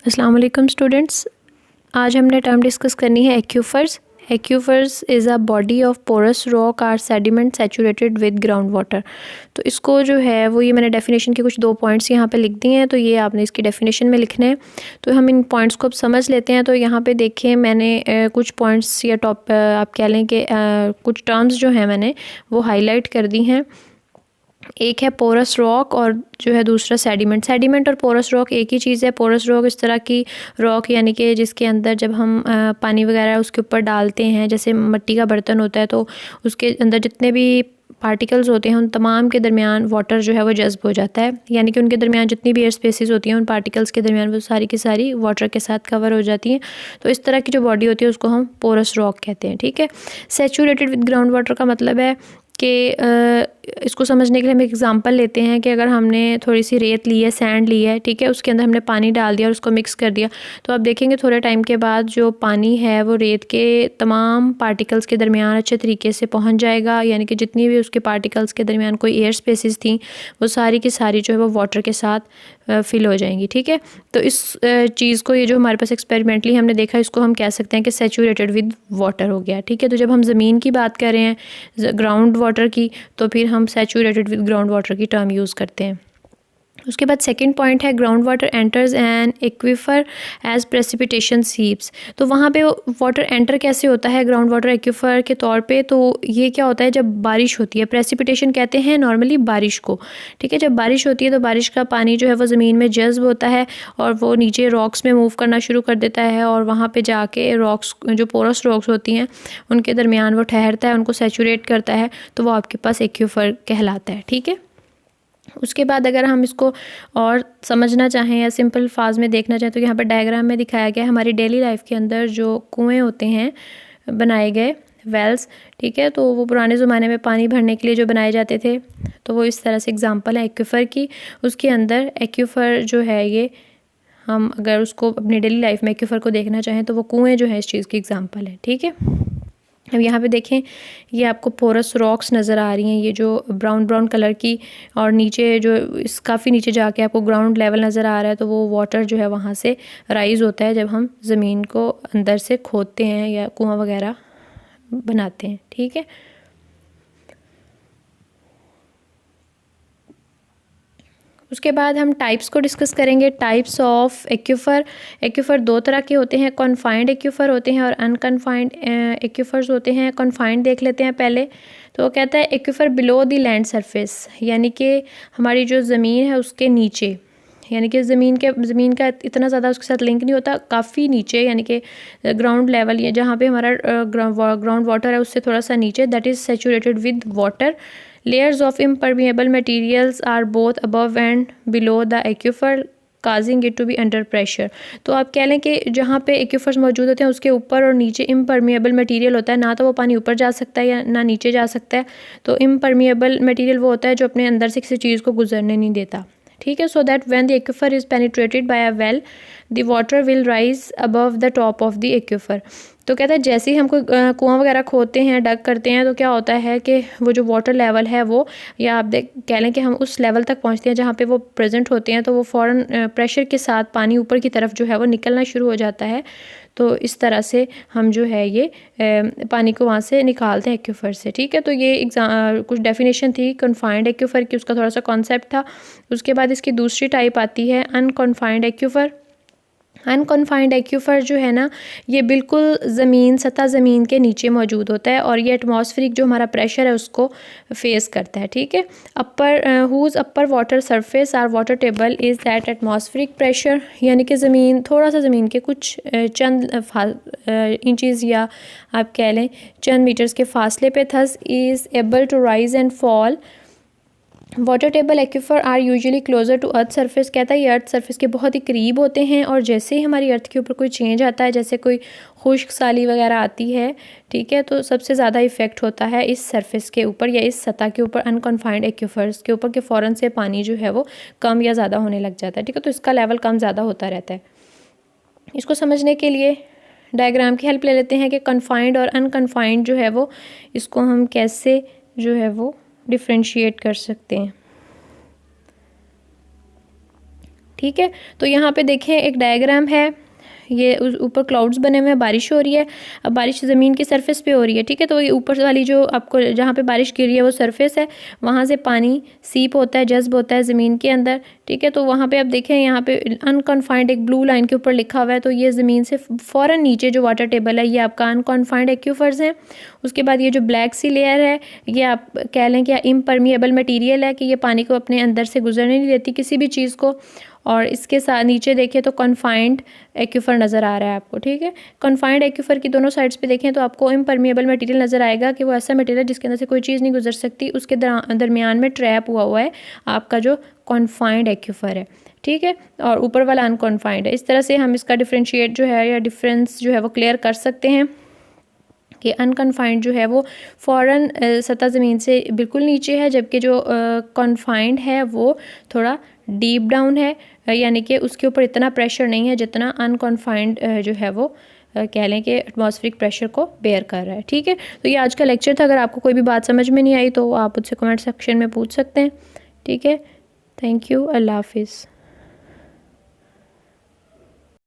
अस्सलाम वालेकुम स्टूडेंट्स। आज हमने टर्म डिस्कस करनी है aquifers. Aquifers is a body of porous rock or sediment saturated with ground water. तो इसको जो है वो ये मैंने डेफिनेशन के कुछ 2 पॉइंट्स यहाँ पे लिख दिए हैं, तो ये आपने इसकी डेफिनेशन में लिखने हैं। तो हम इन पॉइंट्स को अब समझ लेते हैं। तो यहाँ पे देखें मैंने कुछ पॉइंट्स या आप कह लें कि कुछ टर्म्स जो हैं मैंने वो हाईलाइट कर दी हैं। एक है पोरस रॉक और जो है दूसरा सेडिमेंट। सेडिमेंट और पोरस रॉक एक ही चीज़ है। पोरस रॉक इस तरह की रॉक यानी कि जिसके अंदर जब हम पानी वगैरह उसके ऊपर डालते हैं, जैसे मिट्टी का बर्तन होता है, तो उसके अंदर जितने भी पार्टिकल्स होते हैं उन तमाम के दरमियान वाटर जो है वो जज्ब हो जाता है, यानी कि उनके दरमियान जितनी भी एयर स्पेसेस होती हैं उन पार्टिकल्स के दरमियान वो सारी की सारी वाटर के साथ कवर हो जाती हैं। तो इस तरह की जो बॉडी होती है उसको हम पोरस रॉक कहते हैं। ठीक है। सैचुरेटेड विद ग्राउंड वाटर का मतलब है कि इसको समझने के लिए हम एक एग्जांपल लेते हैं कि अगर हमने थोड़ी सी रेत ली है, सैंड ली है, ठीक है, उसके अंदर हमने पानी डाल दिया और उसको मिक्स कर दिया, तो आप देखेंगे थोड़े टाइम के बाद जो पानी है वो रेत के तमाम पार्टिकल्स के दरमियान अच्छे तरीके से पहुंच जाएगा, यानी कि जितनी भी उसके पार्टिकल्स के दरमियान कोई एयर स्पेसेस थी वो सारी की सारी जो है वो वाटर के साथ फिल हो जाएंगी। ठीक है। तो इस चीज़ को, ये जो हमारे पास एक्सपेरिमेंटली हमने देखा, इसको हम कह सकते हैं कि सैचुरेटेड विद वाटर हो गया। ठीक है। तो जब हम ज़मीन की बात कर रहे हैं, ग्राउंड वाटर की, तो फिर हम सैचुरेटेड विद ग्राउंड वाटर की टर्म यूज़ करते हैं। उसके बाद सेकंड पॉइंट है ground water enters an aquifer as precipitation seeps. तो वहाँ पे वाटर एंटर कैसे होता है ग्राउंड वाटर एक्वीफर के तौर पे? तो ये क्या होता है, जब बारिश होती है, प्रेसिपिटेशन कहते हैं नॉर्मली बारिश को। ठीक है। जब बारिश होती है तो बारिश का पानी जो है वो ज़मीन में जज्ब होता है और वो नीचे रॉक्स में मूव करना शुरू कर देता है, और वहाँ पर जाके रॉक्स, जो पोरस रॉक्स होती हैं, उनके दरमियान वो ठहरता है, उनको सैचुरेट करता है, तो वो आपके पास एक्वीफर कहलाता है। ठीक है। उसके बाद अगर हम इसको और समझना चाहें या सिंपल फाज में देखना चाहें, तो यहाँ पर डायग्राम में दिखाया गया है हमारी डेली लाइफ के अंदर जो कुएं होते हैं बनाए गए, वेल्स। ठीक है। तो वो पुराने ज़माने में पानी भरने के लिए जो बनाए जाते थे, तो वो इस तरह से एग्जांपल है एक्वीफर की। उसके अंदर एक्वीफर जो है ये, हम अगर उसको अपनी डेली लाइफ में एक्वीफर को देखना चाहें तो वो कुएँ जो है इस चीज़ की एग्जाम्पल है। ठीक है। अब यहाँ पे देखें, ये आपको पोरस रॉक्स नज़र आ रही हैं, ये जो ब्राउन ब्राउन कलर की, और नीचे जो इस काफ़ी नीचे जाके आपको ग्राउंड लेवल नज़र आ रहा है, तो वो वाटर जो है वहाँ से राइज़ होता है जब हम ज़मीन को अंदर से खोदते हैं या कुआं वगैरह बनाते हैं। ठीक है। उसके बाद हम टाइप्स को डिस्कस करेंगे। Types of aquifer. एक्वीफर दो तरह के होते हैं, कॉन्फाइंड एक्वीफर होते हैं और अनकन्फाइंड एक्वीफर्स होते हैं। कॉन्फाइंड देख लेते हैं पहले। तो वो कहता है aquifer below the land surface, यानी कि हमारी जो ज़मीन है उसके नीचे, यानी कि ज़मीन का इतना ज़्यादा उसके साथ लिंक नहीं होता, काफ़ी नीचे, यानी कि ग्राउंड लेवल, या जहाँ पे हमारा ग्राउंड वाटर है उससे थोड़ा सा नीचे, that is saturated with water. Layers of impermeable materials are both above and below the aquifer, causing it to be under pressure। तो आप कह लें कि जहाँ पे एक्वीफर्स मौजूद होते हैं उसके ऊपर और नीचे इम्परमिएबल मटेरियल होता है, ना तो वो पानी ऊपर जा सकता है या ना नीचे जा सकता है। तो इम्परमिएबल मटेरियल वो होता है जो अपने अंदर से किसी चीज़ को गुजरने नहीं देता। ठीक है। So that when the aquifer is penetrated by a well, the water will rise above the top of the aquifer. तो कहता है जैसे ही हम कोई कुआं वगैरह खोदते हैं, डग करते हैं, तो क्या होता है कि वो जो वाटर लेवल है वो, या आप कह लें कि हम उस लेवल तक पहुंचते हैं जहाँ पे वो प्रेजेंट होते हैं, तो वो फ़ौरन प्रेशर के साथ पानी ऊपर की तरफ जो है वो निकलना शुरू हो जाता है। तो इस तरह से हम जो है ये पानी को वहाँ से निकालते हैं एक्वीफर से। ठीक है। तो ये कुछ डेफिनेशन थी कन्फाइंड एक्वीफर की, उसका थोड़ा सा कॉन्सेप्ट था। उसके बाद इसकी दूसरी टाइप आती है अनकन्फाइंड एक्वीफर। अनकन्फाइंड एक्वीफर जो है ना, ये बिल्कुल सतह ज़मीन के नीचे मौजूद होता है और ये एटमॉस्फेरिक जो हमारा प्रेशर है उसको फेस करता है। ठीक है। Whose upper water surface or water table is that atmospheric pressure, यानी कि थोड़ा सा ज़मीन के कुछ चंद इंचज़ या आप कह लें चंद मीटर्स के फासले पे thus is able to rise and fall. Water table aquifer are usually closer to earth surface. कहता है ये अर्थ सरफेस के बहुत ही करीब होते हैं, और जैसे ही हमारी अर्थ के ऊपर कोई चेंज आता है, जैसे कोई खुश्क साली वगैरह आती है, ठीक है, तो सबसे ज़्यादा इफेक्ट होता है इस सरफेस के ऊपर या इस सतह के ऊपर, अनकन्फाइंड एक्वीफर्स के ऊपर, के फ़ौरन से पानी जो है वो कम या ज़्यादा होने लग जाता है। ठीक है। तो इसका लेवल कम ज़्यादा होता रहता है। इसको समझने के लिए डायग्राम की हेल्प ले लेते हैं कि कन्फाइंड और अनकन्फाइंड जो है वो, इसको हम कैसे जो है वो डिफ्रेंशिएट कर सकते हैं। ठीक है। तो यहाँ पे देखें एक डायग्राम है, ये ऊपर क्लाउड्स बने हुए हैं, बारिश हो रही है। अब बारिश ज़मीन की सरफेस पे हो रही है, ठीक है। तो ये ऊपर वाली जो आपको जहाँ पे बारिश गिर रही है वो सरफेस है, वहाँ से पानी सीप होता है, जज्ब होता है ज़मीन के अंदर, ठीक है। तो वहाँ पे आप देखें यहाँ पे अनकन्फाइंड एक ब्लू लाइन के ऊपर लिखा हुआ है, तो ये ज़मीन से फ़ौरन नीचे जो वाटर टेबल है ये आपका अनकन्फाइंड एक्यूफर्स हैं। उसके बाद ये जो ब्लैक सी लेयर है ये आप कह लें कि इम्परमिएबल मटीरियल है, कि ये पानी को अपने अंदर से गुजरने नहीं देती किसी भी चीज़ को। और इसके साथ नीचे देखें तो कन्फाइंड एक्यूफर नज़र आ रहा है आपको, ठीक है। कन्फाइंड एक्यूफर की दोनों साइड्स पे देखें तो आपको इम्परमिएबल मटेरियल नज़र आएगा, कि वो ऐसा मटेरियल है जिसके अंदर से कोई चीज़ नहीं गुजर सकती, उसके दरमियान में ट्रैप हुआ है आपका जो कन्फाइंड एक्यूफर है, ठीक है। और ऊपर वाला अनकन्फाइंड है। इस तरह से हम इसका डिफ्रेंशिएट जो है या डिफरेंस जो है वो क्लियर कर सकते हैं कि अनकन्फाइंड जो है वो फ़ौरन सतह ज़मीन से बिल्कुल नीचे है, जबकि जो कन्फाइंड है वो थोड़ा डीप डाउन है, यानी कि उसके ऊपर इतना प्रेशर नहीं है जितना अनकन्फाइंड जो है वो कह लें कि एटमॉस्फेरिक प्रेशर को बेयर कर रहा है, ठीक है। तो ये आज का लेक्चर था। अगर आपको कोई भी बात समझ में नहीं आई तो आप मुझसे कमेंट सेक्शन में पूछ सकते हैं, ठीक है। Thank you. अल्लाह हाफिज़।